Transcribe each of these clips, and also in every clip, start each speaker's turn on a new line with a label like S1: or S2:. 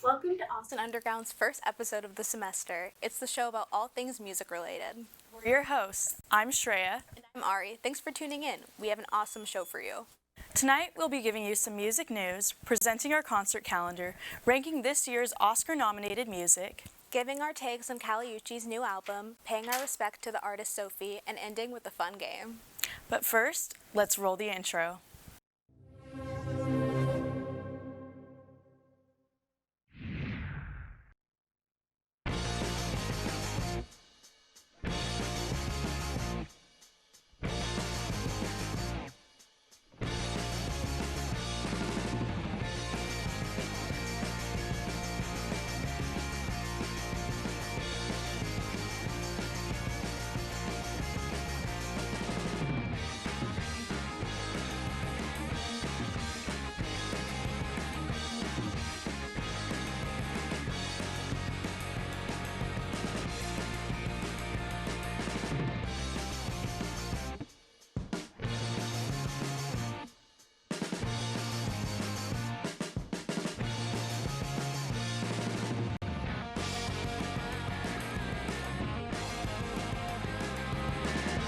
S1: Welcome to Austin Underground's first episode of the semester. It's the show about all things music related.
S2: We're your hosts. I'm Shreya.
S1: And I'm Ari. Thanks for tuning in. We have an awesome show for you.
S2: Tonight, we'll be giving you some music news, presenting our concert calendar, ranking this year's Oscar-nominated music,
S1: giving our takes on Kali Uchis' new album, paying our respect to the artist Sophie, and ending with a fun game.
S2: But first, let's roll the intro.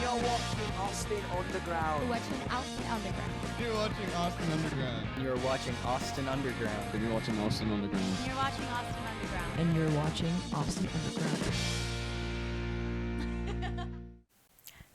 S3: You're watching Austin Underground.
S4: You're watching Austin Underground.
S5: You're watching Austin Underground.
S3: You're watching Austin Underground.
S5: And you're watching Austin Underground.
S4: You're watching Austin Underground.
S6: And you're watching Austin Underground.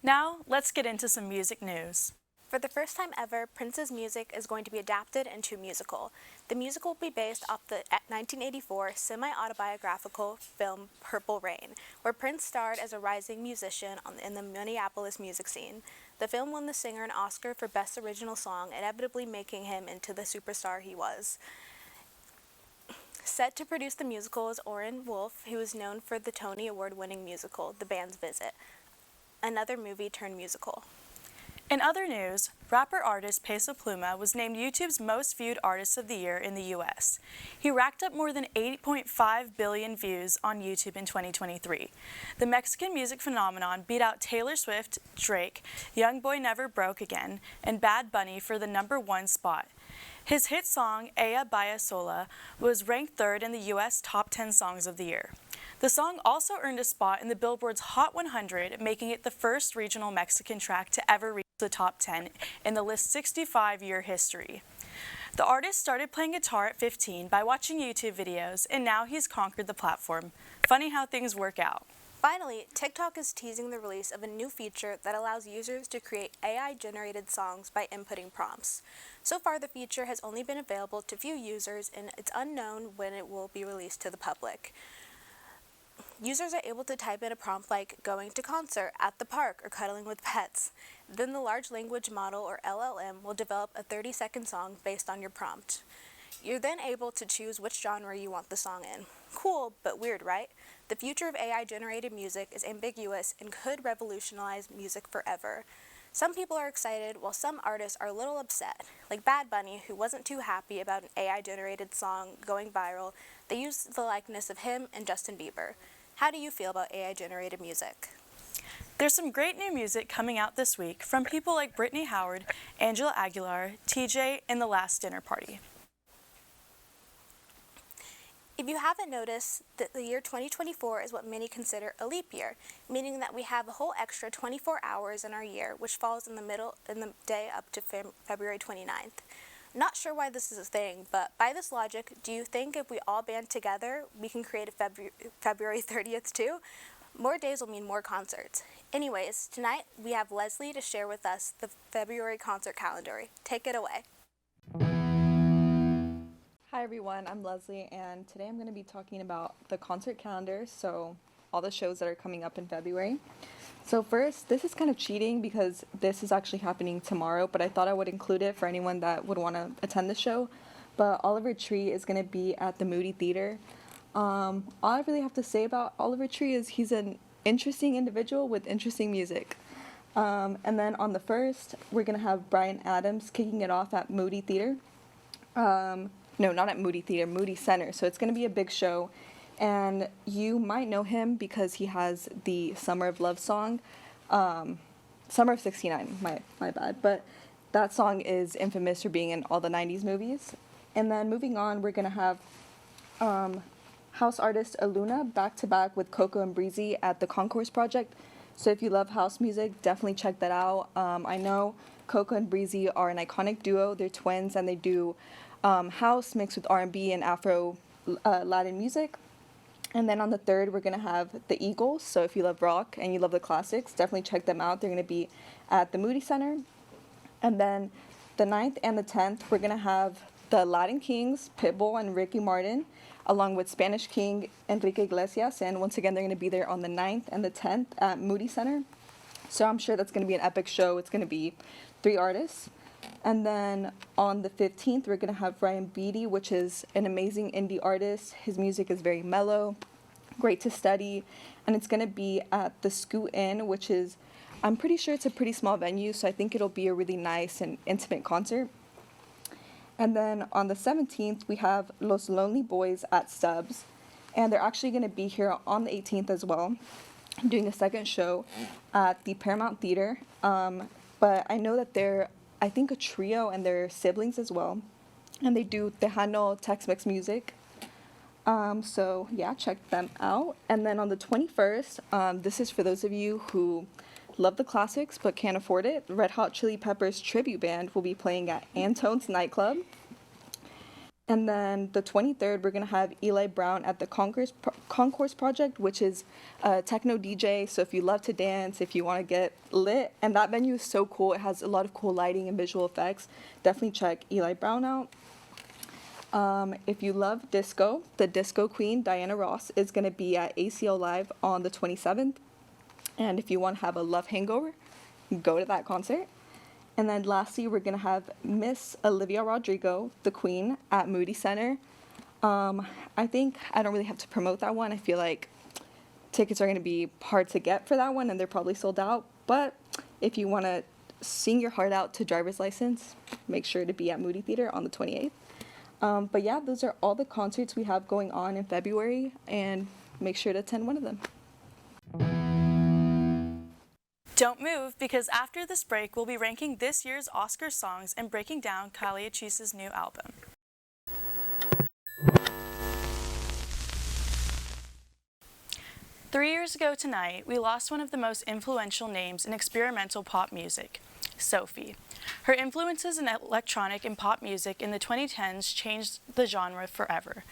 S2: Now, let's get into some music news.
S1: For the first time ever, Prince's music is going to be adapted into a musical. The musical will be based off the 1984 semi-autobiographical film Purple Rain, where Prince starred as a rising musician in the Minneapolis music scene. The film won the singer an Oscar for Best Original Song, inevitably making him into the superstar he was. Set to produce the musical is Orrin Wolfe, who is known for the Tony Award-winning musical The Band's Visit, another movie turned musical.
S2: In other news, rapper-artist Peso Pluma was named YouTube's most viewed artist of the year in the U.S. He racked up more than 8.5 billion views on YouTube in 2023. The Mexican music phenomenon beat out Taylor Swift, Drake, Young Boy Never Broke Again, and Bad Bunny for the #1 spot. His hit song, Ella Baya Sola, was ranked third in the U.S. top 10 songs of the year. The song also earned a spot in the Billboard's Hot 100, making it the first regional Mexican track to ever reach the top 10 in the list's 65-year history. The artist started playing guitar at 15 by watching YouTube videos, and now he's conquered the platform. Funny how things work out.
S1: Finally, TikTok is teasing the release of a new feature that allows users to create AI-generated songs by inputting prompts. So far, the feature has only been available to few users, and it's unknown when it will be released to the public. Users are able to type in a prompt like going to concert, at the park, or cuddling with pets. Then the large language model, or LLM, will develop a 30-second song based on your prompt. You're then able to choose which genre you want the song in. Cool, but weird, right? The future of AI-generated music is ambiguous and could revolutionize music forever. Some people are excited, while some artists are a little upset. Like Bad Bunny, who wasn't too happy about an AI-generated song going viral. They used the likeness of him and Justin Bieber. How do you feel about AI-generated music?
S2: There's some great new music coming out this week from people like Brittany Howard, Angela Aguilar, TJ, and The Last Dinner Party.
S1: If you haven't noticed, the year 2024 is what many consider a leap year, meaning that we have a whole extra 24 hours in our year, which falls in the day up to February 29th. Not sure why this is a thing, but by this logic, do you think if we all band together, we can create a February 30th too? More days will mean more concerts. Anyways, tonight we have Leslie to share with us the February concert calendar. Take it away.
S7: Hi everyone, I'm Leslie, and today I'm going to be talking about the concert calendar, so all the shows that are coming up in February. So first, this is kind of cheating because this is actually happening tomorrow, but I thought I would include it for anyone that would want to attend the show. But Oliver Tree is going to be at the Moody Theater. All I really have to say about Oliver Tree is he's an interesting individual with interesting music. And then on the 1st, we're going to have Bryan Adams kicking it off at Moody Theater. No, not at Moody Theater, Moody Center. So it's going to be a big show. And you might know him because he has the Summer of Love song, Summer of 69, my bad. But that song is infamous for being in all the 90s movies. And then moving on, we're going to have house artist Aluna back to back with Coco and Breezy at the Concourse Project. So if you love house music, definitely check that out. I know Coco and Breezy are an iconic duo. They're twins and they do house mixed with R&B and Afro Latin music. And then on the 3rd, we're going to have the Eagles. So if you love rock and you love the classics, definitely check them out. They're going to be at the Moody Center. And then the 9th and the 10th, we're going to have the Latin Kings, Pitbull and Ricky Martin, along with Spanish King Enrique Iglesias. And once again, they're going to be there on the 9th and the 10th at Moody Center. So I'm sure that's going to be an epic show. It's going to be 3 artists. And then on the 15th, we're going to have Ryan Beatty, which is an amazing indie artist. His music is very mellow, great to study. And it's going to be at the Scoot Inn, which is, I'm pretty sure it's a pretty small venue, so I think it'll be a really nice and intimate concert. And then on the 17th, we have Los Lonely Boys at Stubbs. And they're actually going to be here on the 18th as well, doing a second show at the Paramount Theater. But I know that they're, I think, a trio and they're siblings as well. And they do Tejano Tex-Mex music. So yeah, check them out. And then on the 21st, this is for those of you who love the classics but can't afford it. Red Hot Chili Peppers tribute band will be playing at Antone's nightclub. And then the 23rd, we're going to have Eli Brown at the Concourse Project, which is a techno DJ. So if you love to dance, if you want to get lit, and that venue is so cool. It has a lot of cool lighting and visual effects. Definitely check Eli Brown out. If you love disco, the disco queen, Diana Ross, is going to be at ACL Live on the 27th. And if you want to have a love hangover, go to that concert. And then lastly, we're going to have Miss Olivia Rodrigo, the Queen, at Moody Center. I think I don't really have to promote that one. I feel like tickets are going to be hard to get for that one, and they're probably sold out. But if you want to sing your heart out to Driver's License, make sure to be at Moody Theater on the 28th. But yeah, those are all the concerts we have going on in February, and make sure to attend one of them.
S2: Don't move, because after this break, we'll be ranking this year's Oscar songs and breaking down Kali Uchis' new album. Three years ago tonight, we lost one of the most influential names in experimental pop music, Sophie. Her influences in electronic and pop music in the 2010s changed the genre forever.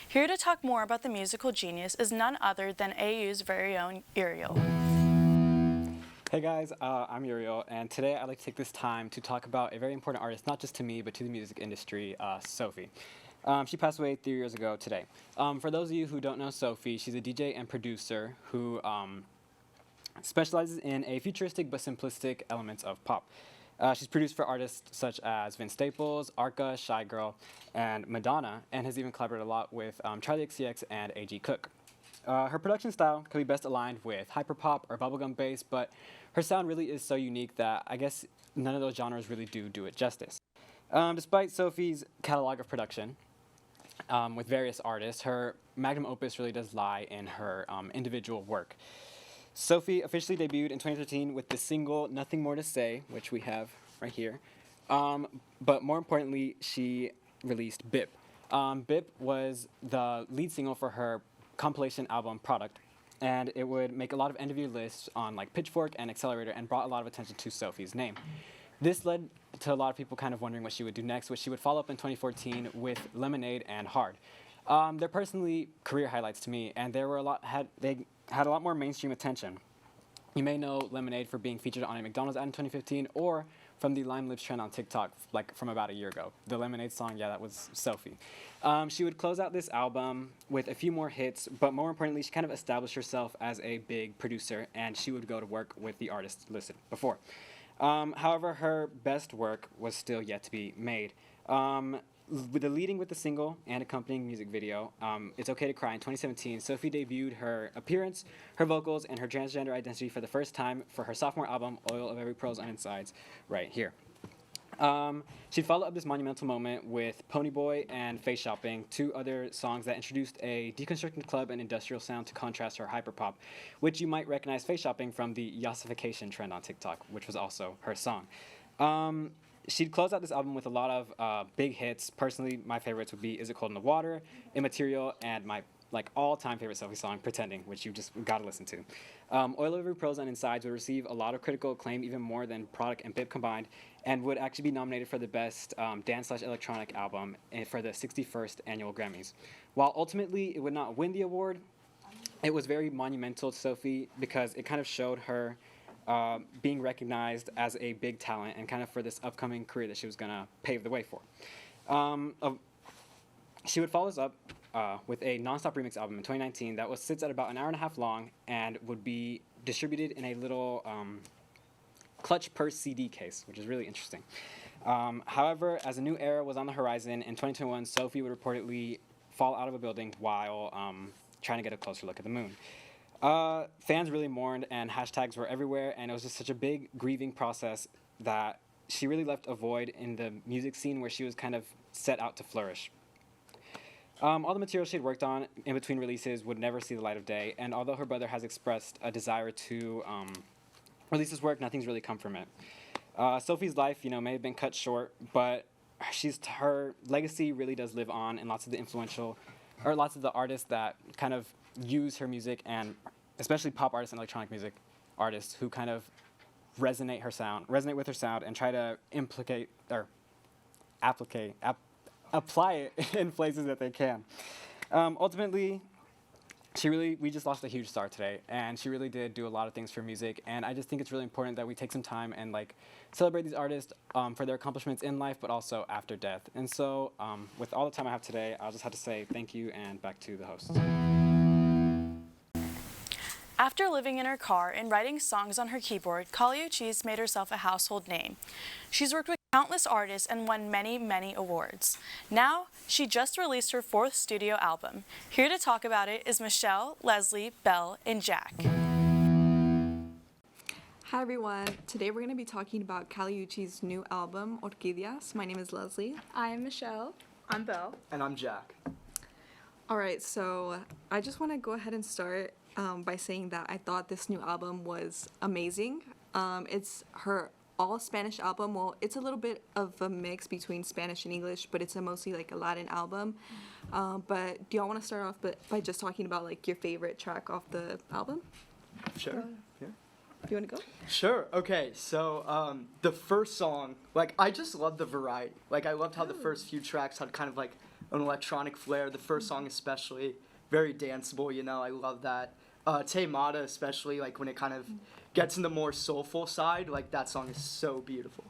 S2: Here to talk more about the musical genius is none other than AU's very own Uriel.
S8: Hey guys, I'm Uriel, and today I'd like to take this time to talk about a very important artist, not just to me, but to the music industry, Sophie. She passed away 3 years ago today. For those of you who don't know Sophie, she's a DJ and producer who specializes in a futuristic but simplistic elements of pop. She's produced for artists such as Vince Staples, Arca, Shy Girl, and Madonna, and has even collaborated a lot with Charlie XCX and A.G. Cook. Her production style could be best aligned with hyperpop or bubblegum bass, but her sound really is so unique that I guess none of those genres really do it justice. Despite Sophie's catalog of production with various artists, her magnum opus really does lie in her individual work. Sophie officially debuted in 2013 with the single Nothing More to Say, which we have right here. But more importantly, she released Bip. Bip was the lead single for her compilation album Product, and it would make a lot of end-of-year lists on like Pitchfork and Accelerator and brought a lot of attention to Sophie's name. This led to a lot of people kind of wondering what she would do next, which she would follow up in 2014 with Lemonade and Hard. They're personally career highlights to me, and they had a lot more mainstream attention. You may know Lemonade for being featured on a McDonald's ad in 2015, or from the Lime Lips trend on TikTok, like from about a year ago. The Lemonade song, yeah, that was Sophie. She would close out this album with a few more hits, but more importantly, she kind of established herself as a big producer, and she would go to work with the artists listed before. However, her best work was still yet to be made. With the leading with the single and accompanying music video, It's Okay to Cry in 2017, Sophie debuted her appearance, her vocals, and her transgender identity for the first time for her sophomore album, Oil of Every Pearl's on Insides, right here. She followed up this monumental moment with Pony Boy and Face Shopping, two other songs that introduced a deconstructed club and industrial sound to contrast her hyperpop, which you might recognize Face Shopping from the yassification trend on TikTok, which was also her song. she'd close out this album with a lot of big hits. Personally, my favorites would be "Is It Cold in the Water," "Immaterial," and my all-time favorite Sophie song, "Pretending," which you just gotta listen to. "Oil Over Pearls and Insides" would receive a lot of critical acclaim, even more than "Product" and "Bip" combined, and would actually be nominated for the best dance/electronic album for the 61st annual Grammys. While ultimately it would not win the award, it was very monumental to Sophie because it kind of showed her being recognized as a big talent and kind of for this upcoming career that she was going to pave the way for. She would follow this up with a nonstop remix album in 2019 that sits at about an hour and a half long and would be distributed in a little clutch purse CD case, which is really interesting. However, as a new era was on the horizon, in 2021, Sophie would reportedly fall out of a building while trying to get a closer look at the moon. Fans really mourned, and hashtags were everywhere, and it was just such a big grieving process that she really left a void in the music scene where she was kind of set out to flourish. All the material she had worked on in between releases would never see the light of day, and although her brother has expressed a desire to release his work, nothing's really come from it. Sophie's life, may have been cut short, but her legacy really does live on in lots of the artists that kind of use her music, and especially pop artists and electronic music artists who kind of resonate with her sound and try to apply it in places that they can. Ultimately, we just lost a huge star today, and she really did do a lot of things for music, and I just think it's really important that we take some time and celebrate these artists for their accomplishments in life, but also after death. And so, with all the time I have today, I'll just have to say thank you, and back to the hosts.
S2: After living in her car and writing songs on her keyboard, Kali Uchis made herself a household name. She's worked with countless artists and won many, many awards. Now, she just released her 4th studio album. Here to talk about it is Michelle, Leslie, Belle, and Jack.
S7: Hi everyone. Today we're going to be talking about Kali Uchis' new album, Orquídeas. My name is Leslie.
S1: I am Michelle.
S3: I'm Belle. And I'm Jack.
S7: Alright, so I just want to go ahead and start by saying that I thought this new album was amazing. It's her all Spanish album. Well, it's a little bit of a mix between Spanish and English, but it's mostly a Latin album. But do y'all want to start off by just talking about your favorite track off the album?
S3: Sure. Yeah.
S7: Do you want to go?
S3: Sure. Okay. So the first song, I just love the variety. I loved how the first few tracks had kind of an electronic flair. The first song especially, very danceable. I love that. Te Mata especially, when it kind of gets in the more soulful side, that song is so beautiful.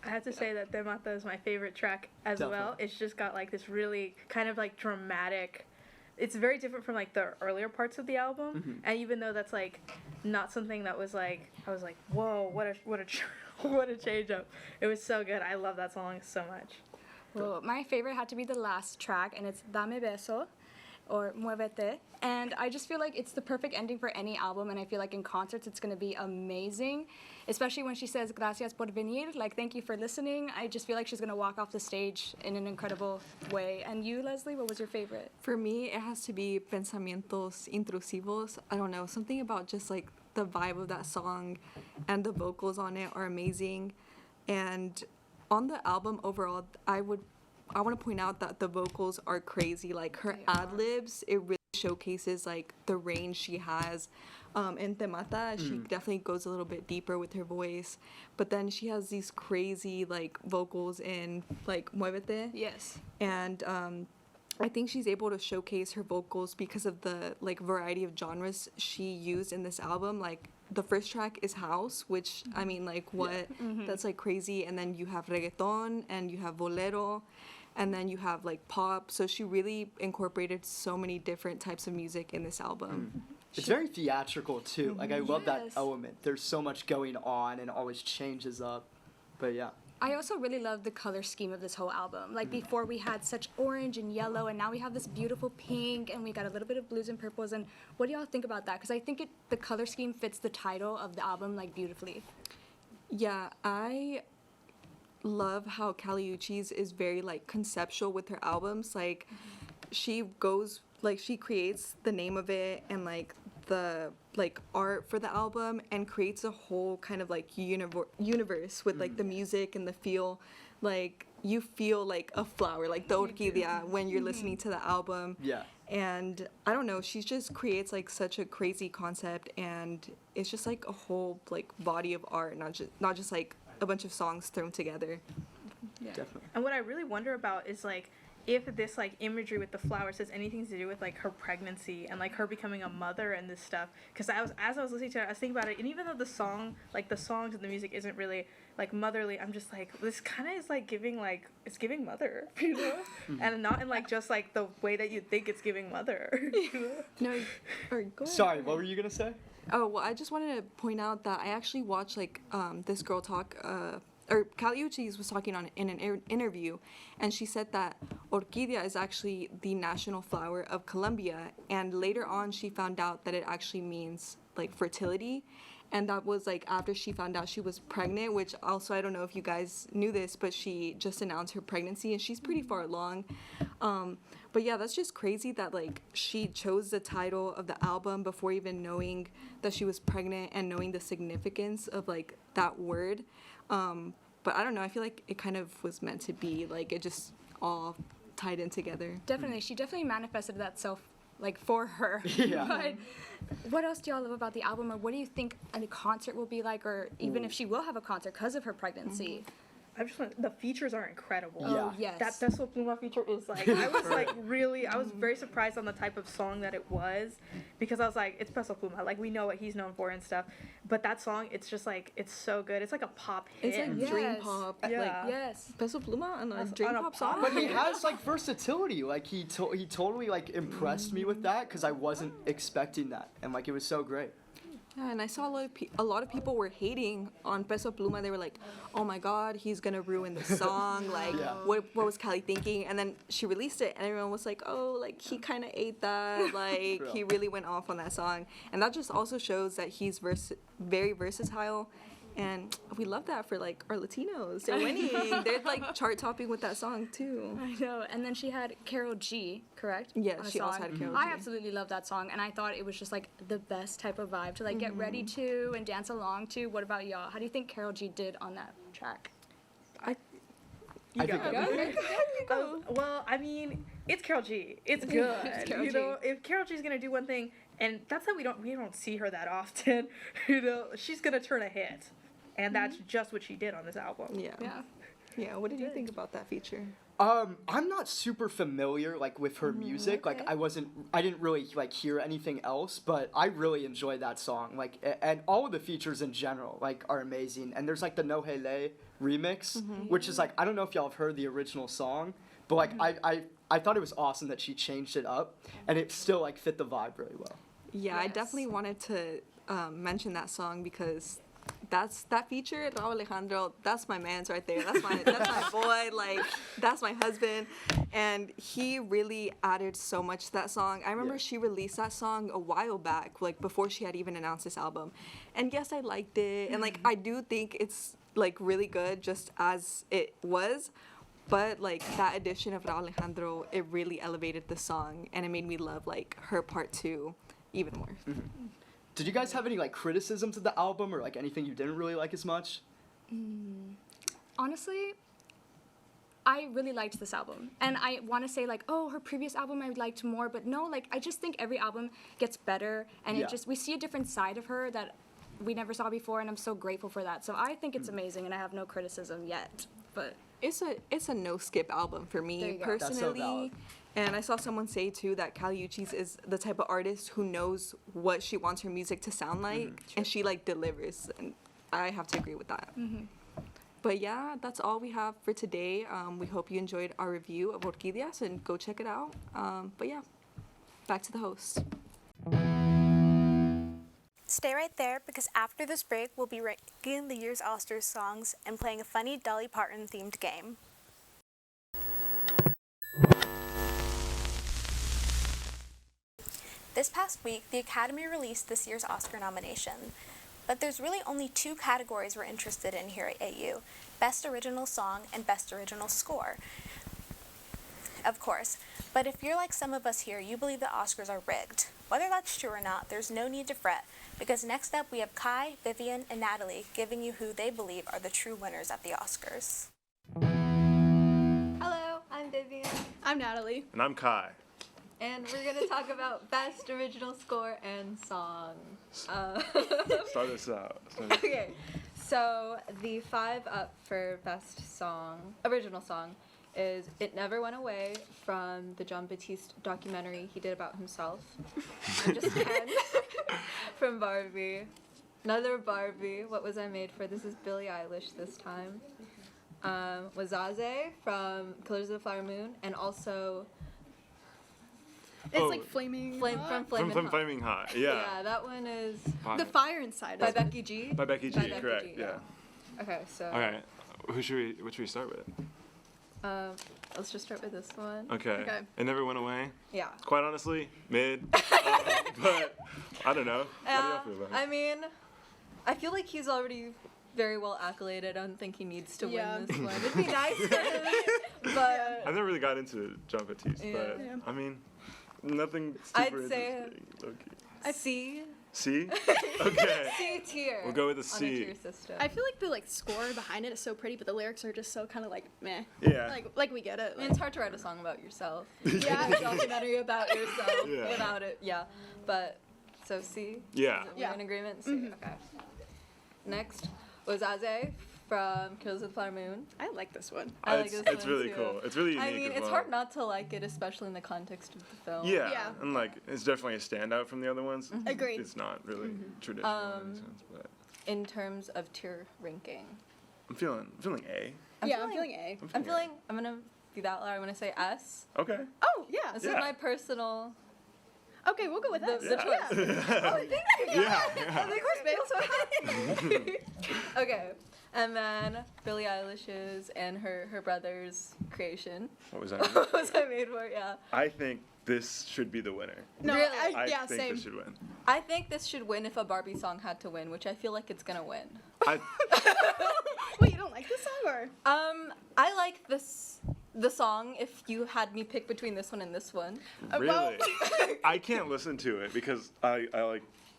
S9: I have to say that Te Mata is my favorite track as
S3: Definitely.
S9: well. It's just got this really kind of dramatic. It's very different from the earlier parts of the album, and even though that's not something that was I was whoa, what a change up. It was so good. I love that song so much.
S10: Well, my favorite had to be the last track, and it's Dame Beso, or Muévete, and I just feel it's the perfect ending for any album, and I feel in concerts it's going to be amazing, especially when she says gracias por venir, thank you for listening. I just feel she's going to walk off the stage in an incredible way. And you, Leslie, what was your favorite?
S7: For me, it has to be Pensamientos Intrusivos. I don't know, something about just the vibe of that song and the vocals on it are amazing. And on the album overall, I want to point out that the vocals are crazy. Her ad-libs, it really showcases the range she has. In Te Mata, she definitely goes a little bit deeper with her voice, but then she has these crazy vocals in Muévete.
S10: Yes.
S7: And I think she's able to showcase her vocals because of the variety of genres she used in this album. The first track is house, which I mean what? Yeah. That's crazy. And then you have reggaeton, and you have bolero, and then you have pop. So she really incorporated so many different types of music in this album.
S3: It's very theatrical too. I love that element. There's so much going on and it always changes up. But yeah.
S10: I also really love the color scheme of this whole album. Before we had such orange and yellow, and now we have this beautiful pink, and we got a little bit of blues and purples. And what do y'all think about that? Because I think the color scheme fits the title of the album beautifully.
S7: Yeah, I love how Kali Uchis is very conceptual with her albums. She goes she creates the name of it and the like art for the album and creates a whole kind of like universe with like the music and the feel. Like you feel like a flower, like the orquídea, when you're listening to the album.
S3: Yeah.
S7: And I don't know, she just creates like such a crazy concept, and it's just like a whole like body of art, not just like a bunch of songs thrown together.
S9: Yeah.
S3: Definitely.
S9: And what I really wonder about is like if this like imagery with the flowers has anything to do with like her pregnancy and like her becoming a mother and this stuff. Because as I was listening to it, I was thinking about it, and even though the songs and the music isn't really like motherly, I'm just like, this kind of is like giving like, it's giving mother, you know, and not in like just like the way that you think it's giving mother. You know?
S7: No, or go ahead.
S3: Sorry, what were you gonna say?
S7: Oh, well, I just wanted to point out that I actually watched like this girl talk, or Kali Uchis was talking in an interview, and she said that orquídea is actually the national flower of Colombia, and later on she found out that it actually means like fertility, and that was like after she found out she was pregnant, which also I don't know if you guys knew this, but she just announced her pregnancy and she's pretty far along. But yeah, that's just crazy that like she chose the title of the album before even knowing that she was pregnant and knowing the significance of like that word. But I don't know, I feel like it kind of was meant to be, like it just all tied in together.
S10: Definitely, she definitely manifested that self like for her.
S3: Yeah.
S10: But what else do y'all love about the album, or what do you think a concert will be like, or even if she will have a concert because of her pregnancy?
S9: the features are incredible.
S3: Yeah.
S10: Oh, yes.
S9: That Peso Pluma feature is like, I was like really, I was very surprised on the type of song that it was, because I was like, it's Peso Pluma, like we know what he's known for and stuff, but that song, it's just like, it's so good. It's like a pop hit.
S7: It's like
S10: Yes.
S7: dream pop,
S9: Yeah.
S7: like
S10: Yes.
S7: Peso Pluma and a
S9: On
S7: dream
S9: a
S7: pop
S9: pop-
S7: song.
S3: But he has like versatility. Like he totally like impressed me with that, because I wasn't expecting that, and like it was so great.
S7: Yeah, and I saw a lot of people were hating on Peso Pluma. They were like, "Oh my God, he's gonna ruin the song. Like,
S3: Yeah.
S7: what was Kali thinking?" And then she released it, and everyone was like, "Oh, like he kind of ate that. Like
S3: Real.
S7: he really went off on that song." And that just also shows that he's very versatile, and we love that for like our Latinos. They're winning. They're like chart topping with that song too.
S10: I know. And then she had Karol G, correct?
S7: Yeah,
S10: On a
S7: she also
S10: song.
S7: had Karol G.
S10: I absolutely love that song, and I thought it was just like the best type of vibe to like get ready to and dance along to. What about y'all? How do you think Karol G did on that track?
S3: I think
S9: Well, I mean, it's Karol G. It's good.
S10: It's Karol
S9: you
S10: G.
S9: know, if Karol G's gonna do one thing, and that's that we don't see her that often. You know, she's gonna turn a hit, and that's just what she did on this album.
S7: Yeah.
S10: Yeah.
S7: Yeah. What did you think about that feature?
S3: I'm not super familiar like with her music.
S7: okay.
S3: Like I didn't really like hear anything else, but I really enjoyed that song. Like and all of the features in general like are amazing. And there's like the No Hele remix, which is like, I don't know if y'all have heard the original song, but like I thought it was awesome that she changed it up, and it still like fit the vibe really well.
S7: Yeah, I
S10: Yes.
S7: definitely wanted to mention that song because that feature, Raul Alejandro, that's my man's right there. That's my boy. Like that's my husband, and he really added so much to that song. I remember
S3: Yeah.
S7: she released that song a while back, like before she had even announced this album, and yes, I liked it, and like I do think it's like really good just as it was. But like that addition of Raul Alejandro, it really elevated the song, and it made me love like her part two even more.
S3: Did you guys have any like criticisms of the album, or like anything you didn't really like as much?
S10: Honestly, I really liked this album. And I want to say, like, oh, her previous album I liked more. But no, like, I just think every album gets better. And
S3: Yeah.
S10: we see a different side of her that we never saw before. And I'm so grateful for that. So I think it's amazing. And I have no criticism yet. But
S7: It's a no skip album for
S10: There
S7: me
S10: you go.
S3: That's so
S7: personally.
S3: valid.
S7: And I saw someone say too that Kali Uchis is the type of artist who knows what she wants her music to sound like, and she like delivers. And I have to agree with that. But yeah, that's all we have for today. We hope you enjoyed our review of Orquídeas, and go check it out. But yeah, back to the host.
S1: Stay right there, because after this break, we'll be ranking the year's All-Stars songs and playing a funny Dolly Parton themed game. This past week, the Academy released this year's Oscar nomination, but there's really only two categories we're interested in here at AU: Best Original Song and Best Original Score. Of course. But if you're like some of us here, you believe the Oscars are rigged. Whether that's true or not, there's no need to fret, because next up we have Kai, Vivian, and Natalie giving you who they believe are the true winners at the Oscars.
S11: Hello, I'm Vivian,
S12: I'm Natalie.
S5: And I'm Kai.
S11: and we're going to talk about Best Original Score and Song.
S5: Start us out.
S11: Okay, so the 5 up for Best Song, Original Song, is It Never Went Away from the John Batiste documentary he did about himself. I'm just Ken from Barbie. Another Barbie, What Was I Made For? This is Billie Eilish this time. Wazaze from Killers of the Flower Moon, and also
S12: It's like Flaming Hot.
S11: from
S5: Flaming Hot, yeah.
S11: Yeah, that one is
S12: The Fire Inside.
S11: by Becky G.
S5: By Becky G,
S11: By Becky
S5: correct,
S11: G,
S5: yeah.
S11: Okay, so
S5: Alright, what should we start with?
S11: let's just start with this one.
S5: Okay.
S12: Okay.
S5: It never went away.
S11: Yeah.
S5: Quite honestly, mid. But I don't know. How do y'all feel about it?
S11: I mean, I feel like he's already very well accoladed. I don't think he needs to
S12: Yeah.
S11: win this one. It'd be nice for him, but
S5: I never really got into John Batiste, but
S11: Yeah.
S5: I mean, nothing
S11: I'd
S5: super
S11: say-
S5: interesting. Okay.
S11: C.
S5: C? Okay.
S11: C tier.
S5: We'll go with a
S11: on
S5: C.
S11: tier system.
S12: I feel like the score behind it is so pretty, but the lyrics are just so kind of meh.
S5: Yeah.
S12: Like we get it.
S11: I mean, it's hard to write a song about yourself.
S12: Yeah.
S11: A documentary about yourself
S5: Yeah.
S11: without it. Yeah. But, so C?
S5: Yeah.
S11: We're
S12: Yeah.
S11: in agreement? C? Okay. Next was Aze from Killers of the Flower Moon.
S12: I like this one.
S11: I like
S5: It's,
S11: this
S5: it's
S11: one
S5: really
S11: too.
S5: cool. It's really unique
S11: I mean,
S5: as
S11: it's
S5: well.
S11: hard not to like it, especially in the context of the film.
S5: Yeah,
S12: Yeah.
S5: and it's definitely a standout from the other ones.
S12: Agreed.
S5: It's not really traditional in any sense, but
S11: In terms of tier ranking.
S5: I'm feeling A.
S11: I'm
S12: I'm feeling A.
S11: I'm gonna be that loud. I'm gonna say S.
S5: Okay.
S12: Oh yeah.
S11: This
S5: Yeah.
S11: is my personal.
S12: Okay, we'll go with that.
S11: The choice. Oh, thank you.
S5: Yeah.
S11: Of course, babe. Okay, and then Billie Eilish's and her brother's creation.
S5: What was that?
S11: What was I made for? Yeah.
S5: I think this should be the winner.
S12: No,
S11: Really?
S5: I
S12: yeah,
S5: think
S12: same.
S5: this should win.
S11: I think this should win if a Barbie song had to win, which I feel like it's gonna win.
S5: I,
S12: Wait, you don't like this song or?
S11: I like the song if you had me pick between this one and this one.
S12: well-
S5: really? I can't listen to it because I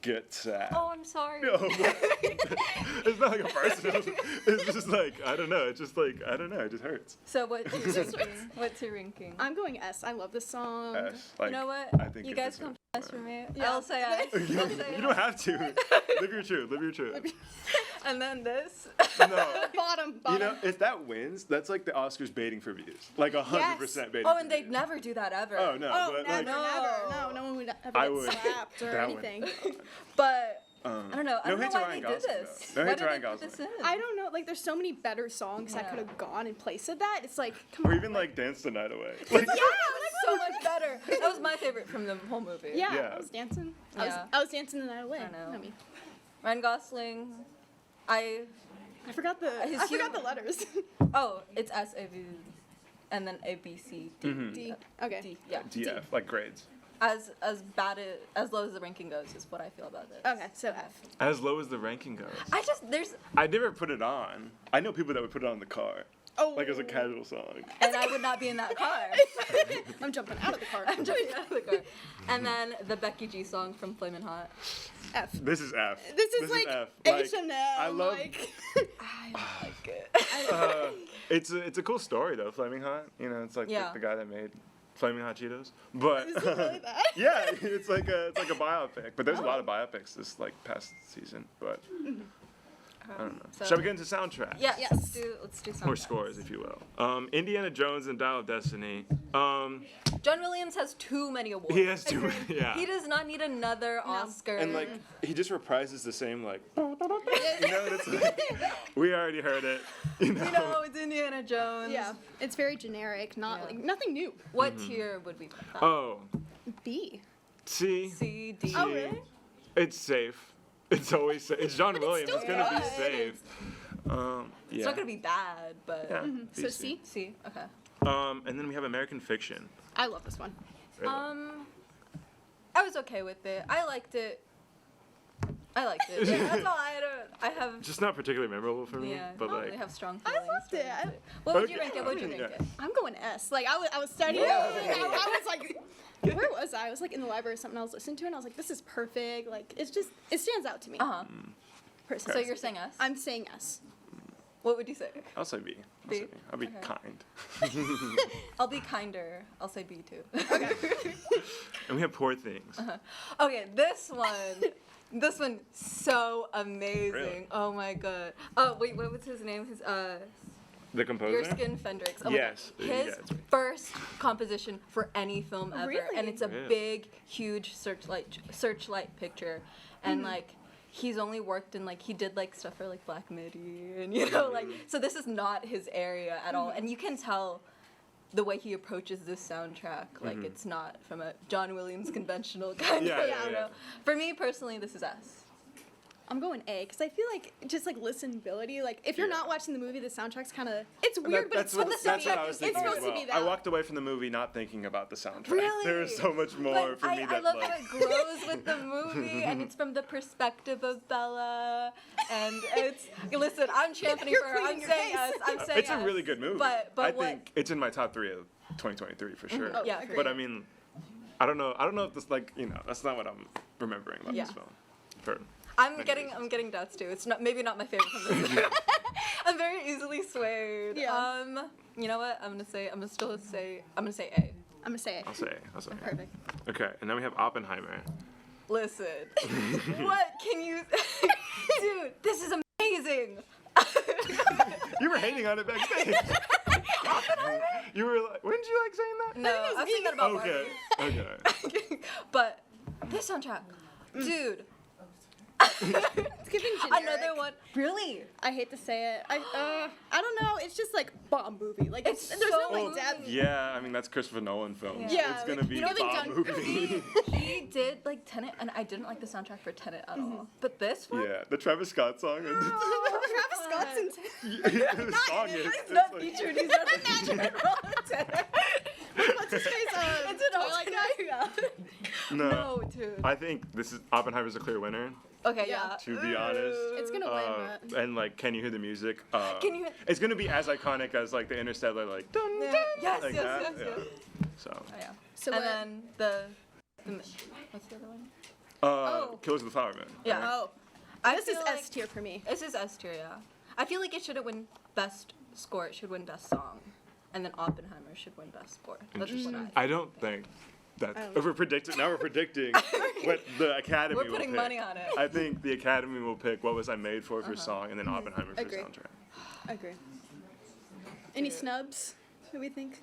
S5: get sad.
S11: Oh, I'm sorry.
S5: No, it's not like a personal. It's just I don't know. It's just I don't know. It just hurts.
S11: So what's your ranking? What's your ranking?
S12: I'm going S. I love this song.
S5: S.
S11: You know what?
S5: I think
S11: You
S5: it
S11: guys
S5: deserves
S11: come S for me.
S12: Yeah.
S11: I'll say S. I'll say
S5: You don't have to. Live your truth. Live your truth.
S11: And then this.
S5: No.
S12: Bottom.
S5: You know, if that wins, that's like the Oscars baiting for views. 100% baiting.
S11: Oh,
S5: for
S11: and they'd
S5: views.
S11: never do that ever.
S5: Oh no.
S12: Oh,
S5: but
S12: never,
S11: No.
S12: never. No one would ever
S5: I
S12: get
S5: would.
S12: slapped or
S5: That would-
S12: anything.
S11: But I don't know. I
S5: No
S11: don't know
S5: hate to
S11: why
S5: Ryan
S11: they did
S5: Gosling,
S11: this.
S5: though. No
S11: Why
S5: hate to
S11: did
S5: Ryan
S11: they put this in?
S12: I don't know. There's so many better songs that
S11: Yeah.
S12: could have gone in place of that. It's come
S5: Or
S12: on.
S5: even Dance the Night Away.
S11: Yeah, that was so much better. That was my favorite from the whole movie.
S12: Yeah,
S5: Yeah.
S12: I was dancing.
S11: Yeah.
S12: I was dancing the night away.
S11: I know.
S12: mean,
S11: Ryan Gosling.
S12: I forgot the
S11: His
S12: the letters.
S11: Oh, it's S A V, and then A B C D.
S5: Mhm.
S12: D. Okay.
S11: D. Yeah.
S5: DF, grades.
S11: As bad as low as the ranking goes is what I feel about this.
S12: Okay, so F.
S5: As low as the ranking goes.
S11: I
S5: I never put it on. I know people that would put it on in the car.
S12: Oh.
S5: As a casual song.
S11: and I would not be in that car.
S12: I'm jumping out of the car.
S11: I'm jumping out of the car. And then the Becky G song from Flamin' Hot.
S12: F.
S5: This is F.
S12: This is
S5: F.
S12: H&M.
S5: I love.
S11: I don't like it.
S5: It's a cool story though. Flaming Hot. You know, it's
S11: Yeah.
S5: the guy that made Flaming Hot Cheetos. But
S12: Is it really that?
S5: yeah, it's like a biopic. But there's a lot of biopics this past season. But I don't know.
S11: So-
S5: Shall we get into soundtrack?
S11: Yeah,
S12: Yes.
S11: let's do
S5: Or
S11: something.
S5: scores, if you will. Indiana Jones and Dial of Destiny.
S11: John Williams has too many awards.
S5: He has too many. Yeah.
S11: He does not need another Oscar.
S5: And he just reprises the same you know, and it's we already heard it. You know.
S11: You know, it's Indiana Jones.
S12: Yeah, it's very generic. Not
S11: Yeah.
S12: nothing new.
S11: What tier would we put that?
S5: Oh,
S12: B.
S5: C.
S11: C, D.
S12: Oh really?
S5: It's safe. It's always safe. It's John
S12: But it's
S5: Williams.
S12: still
S5: It's gonna be
S11: good.
S5: safe. Yeah.
S11: It's not gonna be bad, but
S5: Yeah.
S12: So
S5: B,
S12: C.
S11: C. Okay.
S5: And then we have American Fiction.
S12: I love this one.
S5: Really.
S11: I was okay with it. I liked it. I liked it. That's all I have.
S5: Just not particularly memorable for me,
S11: Yeah,
S5: but
S11: I
S5: like.
S11: really have strong
S12: I
S11: feelings.
S12: loved it.
S11: What would you rank it? What would you rank it?
S12: I'm going S. Like I was studying. I was like, where was I? I was like in the library or something I was listening to, and I was like, this is perfect. Like it stands out to me.
S11: Uh-huh.
S12: Personally.
S11: So you're saying S?
S12: I'm saying S.
S11: What would you say?
S5: I'll say B.
S11: B?
S5: I'll be
S11: Okay.
S5: kind.
S11: I'll be kinder. I'll say B too.
S5: And we have poor things.
S11: Okay, this one, so amazing.
S5: Really?
S11: Oh my god. Oh wait, what was his name?
S5: The composer?
S11: Your Skin Fendrix. Oh
S5: Yes.
S11: my god. His
S5: Yeah.
S11: first composition for any film ever,
S12: Really?
S11: and it's a
S5: Yeah.
S11: big, huge searchlight picture, and like. He's only worked in he did stuff for Black Midi and so this is not his area at all, and you can tell the way he approaches this soundtrack it's not from a John Williams conventional kind
S5: Yeah,
S11: of
S5: yeah, yeah.
S11: For me personally, this is S.
S12: I'm going A because I feel like just listenability. Like if you're
S5: Yeah.
S12: not watching the movie, the soundtrack's kind of it's weird, but it's
S5: what,
S12: supposed
S5: that's
S12: to be.
S5: what I was
S12: It's
S5: thinking as
S12: supposed to
S5: well.
S12: be
S5: I
S12: that.
S5: walked away from the movie not thinking about the soundtrack.
S11: Really?
S5: There is so much more
S11: But
S5: for me
S11: I
S5: that
S11: love how it grows with the movie, and it's from the perspective of Bella, and it's listen. I'm championing
S12: You're
S11: for her. I'm
S12: pleading your
S11: saying
S12: case.
S11: S. I'm saying
S5: it's a
S11: S.
S5: really good movie.
S11: But
S5: I
S11: what?
S5: think it's in my top 3 of 2023 for sure.
S11: Oh, yeah,
S5: But I mean, I don't know if this that's not what I'm remembering about this
S11: Yeah.
S5: film. For
S11: I'm
S5: many
S11: getting
S5: reasons.
S11: doubts too. It's maybe not my favorite from this. I'm very easily swayed.
S12: Yeah.
S11: You know what? I'm gonna say A.
S12: I'm gonna say it.
S5: I'll say.
S12: Perfect.
S5: Okay, and then we have Oppenheimer.
S11: Listen. What can you? Dude, this is amazing.
S5: You were hating on it backstage. You were like, wouldn't you like saying that?
S11: No, I was thinking about
S5: Okay.
S11: Barbie.
S5: Okay.
S11: But this soundtrack, dude.
S12: It's giving generic.
S11: Another one. Really?
S12: I hate to say it. I don't know. It's just bomb movie. Like
S11: It's
S12: there's
S11: so
S12: no
S11: moving.
S12: depth.
S5: Yeah, I mean that's Christopher Nolan film.
S12: Yeah,
S5: It's gonna
S12: like,
S5: be
S12: you know,
S5: a
S12: they've
S5: Bob
S12: done-
S5: movie.
S11: He did Tenet, and I didn't like the soundtrack for Tenet at all. But this one.
S5: Yeah, the Travis Scott song.
S12: Travis Scott's in
S5: The song is.
S11: He's not featured. He's not featured at all in Tenet.
S12: What's his face?
S11: It's an
S12: Twilight guy.
S11: No, dude.
S5: I think Oppenheimer's a clear winner.
S11: Okay, yeah.
S5: To be honest,
S12: It's gonna win, but
S5: and can you hear the music?
S11: Can you hear- It's
S5: gonna be as iconic as the Interstellar, dun,
S11: Yeah.
S5: dun,
S11: Yes,
S5: like
S11: yes,
S5: that.
S11: yes,
S5: Yeah.
S11: yes.
S5: So,
S11: Oh, yeah.
S12: So
S11: and
S12: what-
S11: then the what's the other one?
S5: Killers of the Flower Moon.
S11: Yeah.
S12: Oh,
S11: I
S12: this is
S11: feel
S12: S tier for me.
S11: This is S tier, yeah. I feel like it shouldn't win best score. It should win best song, and then Oppenheimer should win best score. That's just what I.
S5: I don't think that if we're predicting what the Academy
S11: We're
S5: will
S11: putting
S5: pick.
S11: money on it.
S5: I think the Academy will pick What Was I Made For song, and then Oppenheimer for
S12: Agree.
S5: soundtrack.
S12: I agree. Any snubs? Who we think?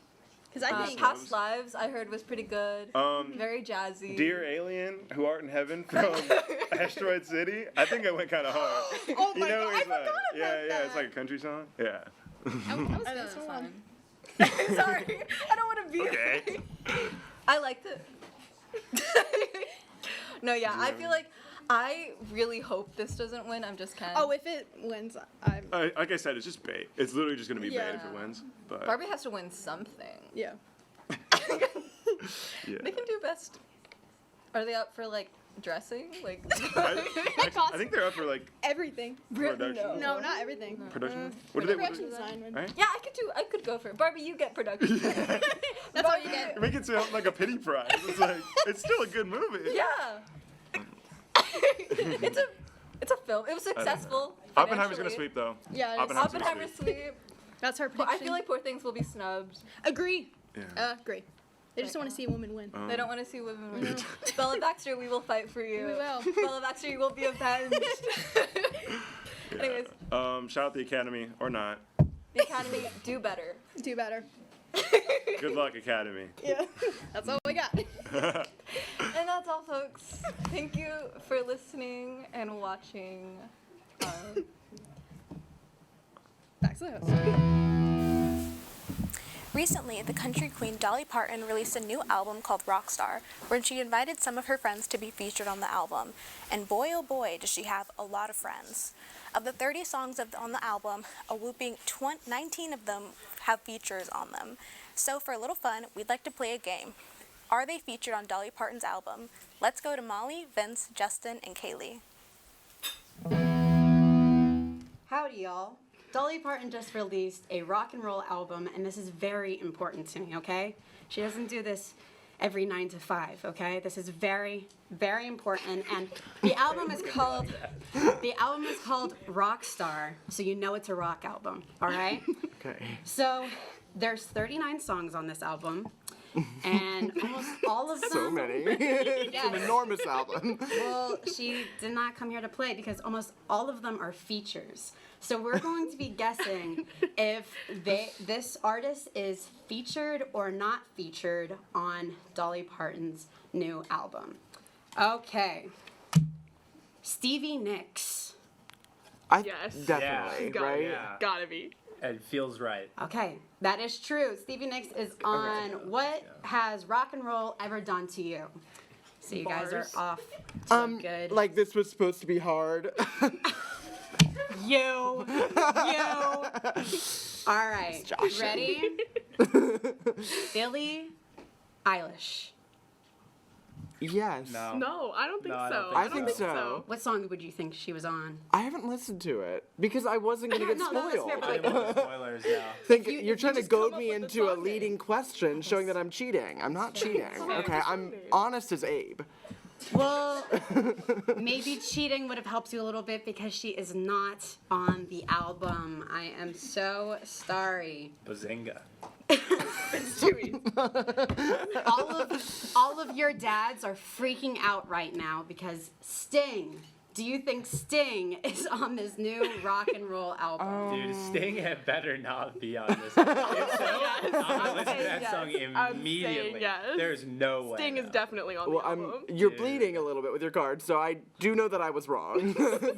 S12: Because I think
S11: Past Lives I heard was pretty good. Very jazzy.
S5: Dear Alien, Who Art in Heaven from Asteroid City. I think I went kind of hard.
S12: Oh my God, I
S5: it's
S12: forgot about
S5: yeah, it's like a country song. Yeah.
S12: I was
S11: I know,
S12: that's
S11: it's
S12: one.
S11: fine. Sorry, I don't want to be.
S5: Okay.
S11: I liked it. No, yeah, I feel like I really hope this doesn't win. I'm just kind of.
S12: Oh, if it wins, I'm.
S5: Like I said, it's just bait. It's literally just gonna be bait if
S11: Yeah.
S5: it wins. But
S11: Barbie has to win something.
S12: Yeah.
S5: yeah.
S11: They can do best. Are they up for dressing?
S5: I think they're up for
S12: Everything.
S5: production.
S12: No, not everything.
S5: Production.
S12: For
S5: What
S12: the
S5: do
S12: production design.
S5: Right?
S11: Yeah, I could go for it. Barbie, you get production.
S12: That's all you get.
S5: Make it sound like a pity prize. It's still a good movie.
S11: Yeah. it's a film. It was successful.
S5: Oppenheimer's gonna
S11: financially.
S5: sweep though.
S12: Yeah,
S5: Oppenheimer's
S11: Oppenheimer sweep.
S12: That's her
S11: But
S12: prediction.
S11: I feel like Poor Things will be snubbed.
S12: Agree.
S5: Yeah.
S12: Agree. They just want to see a woman win.
S11: They don't want to see women win. Bella Baxter, we will fight for you.
S12: We will.
S11: Bella Baxter, you will be avenged.
S5: Yeah.
S11: Anyways.
S5: Shout out the Academy or not.
S11: The Academy, do better.
S12: Do better.
S5: Good luck, Academy.
S12: Yeah. That's all we got.
S11: And that's all, folks. Thank you for listening and watching.
S12: Back to the host.
S1: Recently, the country queen Dolly Parton released a new album called Rockstar, where she invited some of her friends to be featured on the album. And boy oh boy, does she have a lot of friends. Of the 30 songs on the album, a whooping 19 of them have features on them. So for a little fun, we'd like to play a game. Are they featured on Dolly Parton's album? Let's go to Molly, Vince, Justin, and Kaylee.
S13: Howdy, y'all. Dolly Parton just released a rock and roll album, and this is very important to me, okay? She doesn't do this every 9 to 5, okay? This is very, very important, and the album is called Rockstar, so you know it's a rock album, all right?
S14: Okay.
S13: So there's 39 songs on this album, and almost all of them.
S14: So many. It's an enormous album.
S13: Well, she did not come here to play because almost all of them are features. So we're going to be guessing if this artist is featured or not featured on Dolly Parton's new album. Okay. Stevie Nicks.
S14: Yes. Definitely, right?
S15: Yeah.
S12: Gotta be.
S15: It feels right.
S13: Okay, that is true. Stevie Nicks is on What Has Rock and Roll Ever Done to You? So you guys are off to good.
S14: Like this was supposed to be hard.
S13: You. All right, ready? Billie Eilish.
S14: Yes.
S12: No, I don't think
S15: No, I
S12: so.
S15: don't think
S14: I think so.
S13: What song would you think she was on?
S14: I haven't listened to it because I wasn't gonna get
S13: No,
S14: spoiled.
S13: that's fair, but
S15: I didn't want spoilers, yeah.
S14: You're trying to
S12: just
S14: goad
S12: come
S14: me
S12: up with the
S14: into a
S12: song
S14: leading question, showing that I'm cheating. I'm not cheating. Okay, I'm honest as Abe.
S13: Well, maybe cheating would have helped you a little bit because she is not on the album. I am so sorry.
S15: Bazinga.
S13: All of your dads are freaking out right now because Sting. Do you think Sting is on this new rock and roll album?
S15: Dude, Sting had better not be on this. If so, I'm gonna listen to that song immediately.
S12: yes.
S15: There's no way.
S12: Sting is definitely on
S14: Well,
S12: the album.
S14: you're bleeding a little bit with your card, so I do know that I was wrong.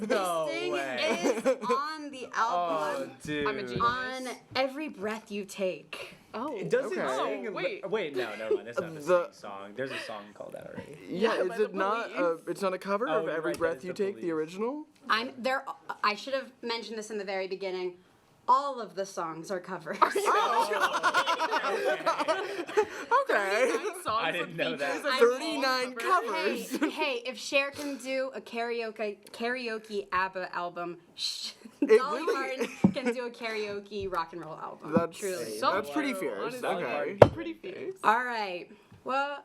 S15: No
S13: Sting
S15: way.
S13: is on the
S15: Oh,
S13: album.
S15: dude.
S12: I'm a genius.
S13: On Every Breath You Take.
S12: Oh,
S15: Does it
S14: Okay.
S15: sing? Wait, no, never mind. That's not the
S14: The-
S15: same song. There's a song called that already.
S14: Yeah,
S12: by
S14: is
S12: the
S14: it not?
S12: Police.
S14: It's not a cover
S15: Oh,
S14: of
S15: you're
S14: Every
S15: right, that
S14: Breath
S15: is
S14: You
S15: the
S14: Take, the
S15: Police.
S14: original.
S13: I'm there. I should have mentioned this in the very beginning. All of the songs are covers.
S14: Okay.
S15: I didn't know that.
S14: 39 covers.
S13: Hey, if Cher can do a karaoke ABBA album,
S14: It
S13: Dolly
S14: really-
S13: Parton can do a karaoke rock and roll album.
S14: That's
S13: truly.
S14: that's pretty fierce.
S12: honestly.
S14: Okay.
S12: Pretty fierce.
S13: All right. Well,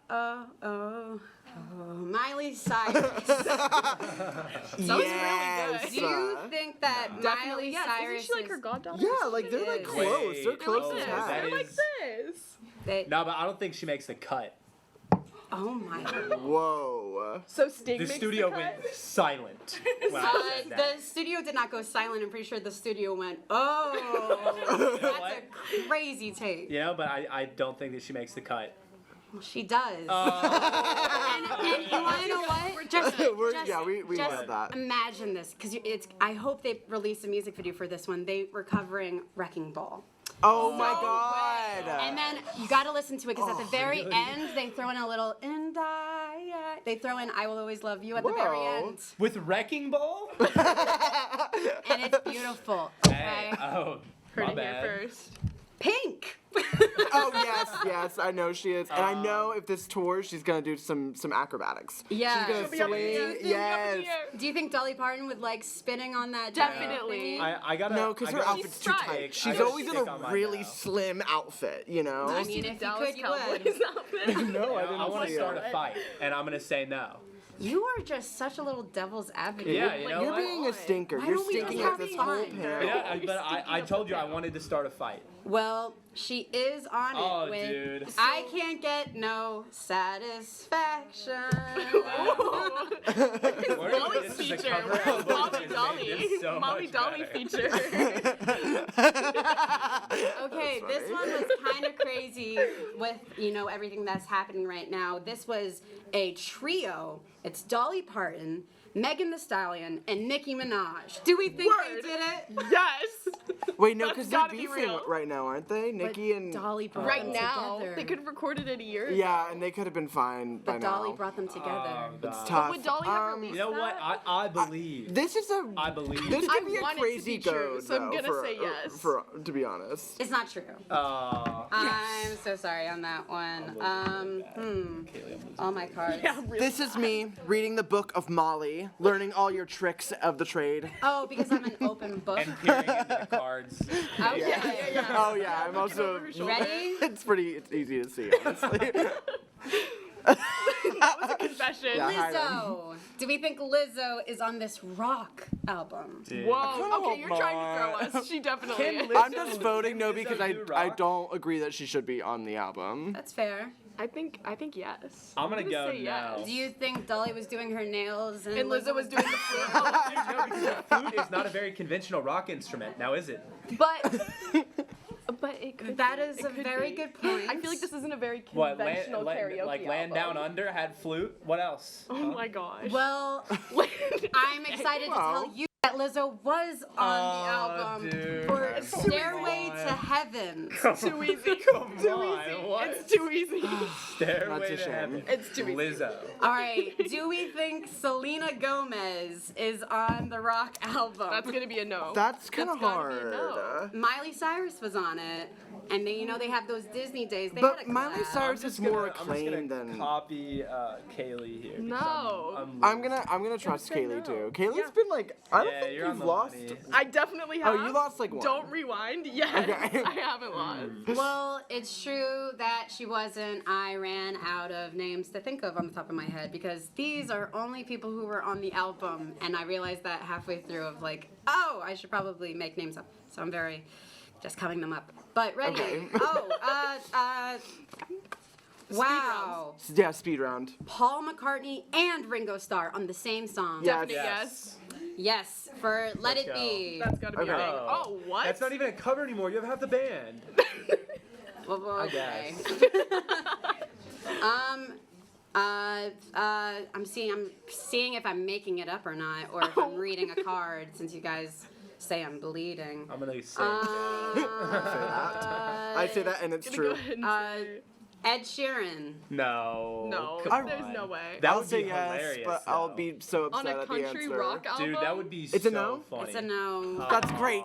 S13: Miley Cyrus.
S14: Yes.
S13: Do you think that Miley
S12: Yes.
S13: Cyrus
S12: Isn't she like
S13: is
S12: her goddaughter?
S14: Yeah, like they're like
S13: is.
S14: close. They're
S15: Wait,
S14: close
S15: oh,
S14: as
S15: that
S14: heck.
S12: They're like
S15: is-
S12: this.
S13: They,
S15: No, but I don't think she makes the cut.
S13: oh my God.
S14: Whoa.
S12: So Sting
S15: The
S12: makes
S15: studio
S12: the
S15: went
S12: cut?
S15: silent when I said that.
S13: The studio did not go silent. I'm pretty sure the studio went, oh, that's a crazy take.
S15: Yeah, but I don't think that she makes the cut.
S13: Well, she does. And you want to know what? Just
S14: we love that.
S13: imagine this, because it's. I hope they release a music video for this one. They were covering Wrecking Ball.
S14: Oh my God.
S13: And then you got to listen to it because at the very end they throw in a little they throw in "I Will Always Love You" at the very
S14: Whoa.
S13: end,
S15: With Wrecking Ball?
S13: and it's beautiful. Okay,
S15: Hey, oh,
S12: Heard
S15: my
S12: it
S15: bad.
S12: here first.
S13: Pink.
S14: Oh yes, I know she is, and I know if this tours, she's gonna do some acrobatics.
S13: Yeah.
S14: She's gonna swing. Yes.
S13: Do you think Dolly Parton would like spinning on that?
S12: Definitely.
S15: I gotta.
S14: No, because
S15: I
S14: her
S15: gotta
S14: outfit's too
S12: striped.
S14: tight.
S15: I
S14: She's
S15: gotta
S14: always in
S15: stick
S14: a
S15: on mine
S14: really
S15: now.
S14: slim outfit, you know.
S13: I mean, if you
S12: Dallas
S13: could, you would.
S12: Cowboys outfit.
S14: No, I
S15: I
S14: didn't
S15: want to
S14: see
S15: start
S14: it.
S15: a fight, and I'm gonna say no.
S13: You are just such a little devil's advocate.
S15: Yeah, you know
S14: You're
S15: what?
S14: being a stinker.
S13: Why
S14: You're
S13: don't we just
S14: stinking
S13: have
S14: at this
S13: fun?
S14: whole panel.
S15: Yeah, but I told you I wanted to start a fight.
S13: Well, she is on
S15: Oh,
S13: it with
S15: dude.
S13: I Can't Get No Satisfaction.
S12: Molly's feature. Where's Molly Dolly? Molly Dolly feature.
S13: Okay, this one was kind of crazy with, everything that's happening right now. This was a trio. It's Dolly Parton, Megan Thee Stallion, and Nicki Minaj. Do we think they did it?
S12: Yes.
S14: Wait, no,
S12: That's
S14: because they're
S12: gotta be
S14: beefing
S12: real.
S14: right now, aren't they? Nikki and
S13: Dolly brought
S12: Right
S13: them
S12: now,
S13: together.
S12: they could have recorded it a year ago.
S14: Yeah, and they could have been fine by
S13: But
S14: now.
S13: Dolly brought them together.
S14: It's tough.
S12: Would Dolly have released
S15: You know what? I believe.
S14: This is a.
S15: I believe.
S14: This
S12: I
S14: could be a
S12: want it to
S14: crazy
S12: be true,
S14: goad,
S12: so I'm
S14: though,
S12: gonna
S14: for,
S12: say yes.
S14: to be honest.
S13: It's not true. I'm so sorry on that one. All my cards.
S12: Yeah, really.
S14: This is me reading the book of Molly, learning all your tricks of the trade.
S13: Oh, because I'm an open book.
S15: And peering into the cards.
S13: Okay.
S14: Oh yeah, I'm also.
S13: Ready?
S14: It's easy to see, honestly.
S12: That was a confession.
S14: Yeah.
S13: Lizzo. Do we think Lizzo is on this rock album?
S12: Whoa. Okay, you're trying to throw us. She definitely is.
S14: I'm just voting no because I
S15: rock?
S14: don't agree that she should be on the album.
S13: That's fair.
S12: I think yes.
S15: I'm gonna go
S12: say
S15: no.
S12: yes.
S13: Do you think Dolly was doing her nails
S12: And Lizzo was doing the flute?
S15: No, because the flute is not a very conventional rock instrument. Now is it?
S12: But it could
S13: That
S12: be.
S13: is
S12: It
S13: a
S12: could
S13: very
S12: be.
S13: good point.
S12: I feel like this isn't a very
S15: What?
S12: conventional karaoke
S15: Like Land
S12: album.
S15: Down Under had flute. What else?
S12: Oh my gosh.
S13: Well, I'm excited to tell you that Lizzo was on the album
S15: dude.
S13: for Stairway to Heaven.
S12: Too easy.
S15: Come
S12: Too
S15: on,
S12: easy.
S15: what?
S12: It's too easy.
S15: Stairway
S14: That's a
S15: to
S14: shame.
S15: Heaven.
S12: It's too easy.
S15: Lizzo.
S13: All right. Do we think Selena Gomez is on the rock album?
S12: That's gonna be a no.
S14: That's kind of
S12: gotta be a
S14: hard.
S12: no.
S13: Miley Cyrus was on it, and they, they have those Disney days. They
S14: But
S13: had a
S14: Miley
S13: collab.
S14: Cyrus is more
S15: I'm just
S14: acclaimed
S15: gonna
S14: than.
S15: copy Kaylee here. because
S12: No.
S14: I'm gonna trust
S12: say
S14: Kaylee
S12: no.
S14: too. Kaylee's been like I don't
S15: Yeah,
S14: think
S15: you're on
S14: you've
S15: the
S14: lost.
S15: money.
S12: I definitely have.
S14: Oh, you lost like one.
S12: Don't rewind. Yes,
S14: Okay.
S12: I haven't lost.
S13: Well, it's true that she wasn't. I ran out of names to think of on the top of my head because these are only people who were on the album, and I realized that halfway through of like, oh, I should probably make names up. So I'm very just coming them up. But ready?
S14: Okay.
S13: Wow.
S14: Yeah, speed round.
S13: Paul McCartney and Ringo Starr on the same song.
S14: Yeah.
S12: Definitely yes.
S13: Yes, for Let
S15: Let's
S13: It
S15: go.
S13: Be.
S12: That's gotta be
S14: Okay.
S12: a big. Oh, what?
S15: That's not even a cover anymore. You have half the band.
S13: Well,
S15: I
S13: okay.
S15: guess.
S13: I'm seeing if I'm making it up or not, or if I'm reading a card since you guys say I'm bleeding.
S15: I'm gonna say
S14: I say that and it's
S12: Gonna
S14: true.
S12: go ahead and say-
S13: Ed Sheeran.
S15: no.
S12: No,
S15: Come
S12: there's
S15: on.
S12: no way.
S15: That
S14: I'll
S15: would
S14: say
S15: be
S14: yes,
S15: hilarious.
S14: but I'll
S15: though.
S14: be so
S12: On
S14: upset
S12: a
S14: at the
S12: country
S14: answer.
S12: rock album.
S15: Dude, that would be
S14: It's
S15: so
S14: a no?
S15: funny.
S13: It's a no.
S14: That's great.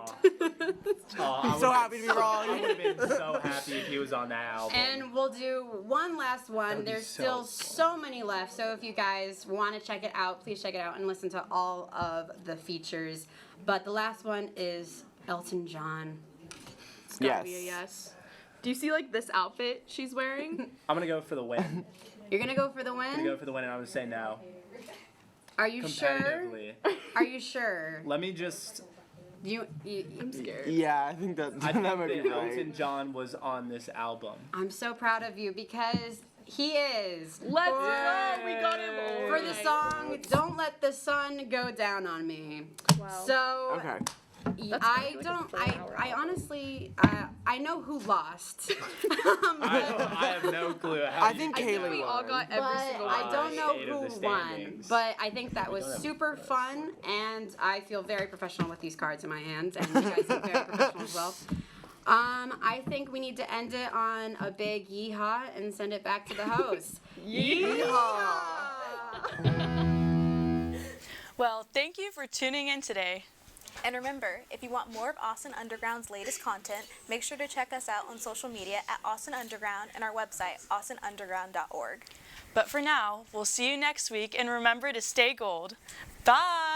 S15: I'm
S14: so happy to be
S15: I
S14: wrong.
S15: would have been so happy if he was on that album.
S13: And we'll do one last one.
S15: That'd be
S13: There's
S15: so
S13: still
S15: fun.
S13: so many left. So if you guys want to check it out, please check it out and listen to all of the features. But the last one is Elton John.
S12: It's gotta be a yes. Do you see like this outfit she's wearing?
S15: I'm gonna go for the win.
S13: You're gonna go for the
S15: I'm gonna
S13: win?
S15: go for the win, and I'm gonna say no.
S13: Are you sure?
S15: Competitively.
S13: Are you sure?
S15: Let me just.
S12: I'm scared.
S14: Yeah, I think that
S15: I
S14: that
S15: think
S14: might
S15: that
S14: be right.
S15: Elton John was on this album.
S13: I'm so proud of you because he is.
S12: Let's go. We got him all
S13: For the
S12: right.
S13: song "Don't Let the Sun Go Down on Me."
S12: Wow.
S13: So
S14: Okay.
S13: I honestly I know who lost.
S15: I have no clue. How
S14: I
S15: you
S14: think
S15: did
S12: I think
S14: Kaylee
S12: we
S14: won.
S12: all got every
S13: But
S12: single
S13: I
S12: one.
S13: don't know
S15: Eight of the
S13: who won.
S15: standings.
S13: But I think that was super fun, and I feel very professional with these cards in my hands, and you guys look very professional as well. I think we need to end it on a big yeehaw and send it back to the host.
S2: Well, thank you for tuning in today.
S1: And remember, if you want more of Austin Underground's latest content, make sure to check us out on social media at Austin Underground and our website, austinunderground.org.
S2: But for now, we'll see you next week, and remember to stay gold. Bye!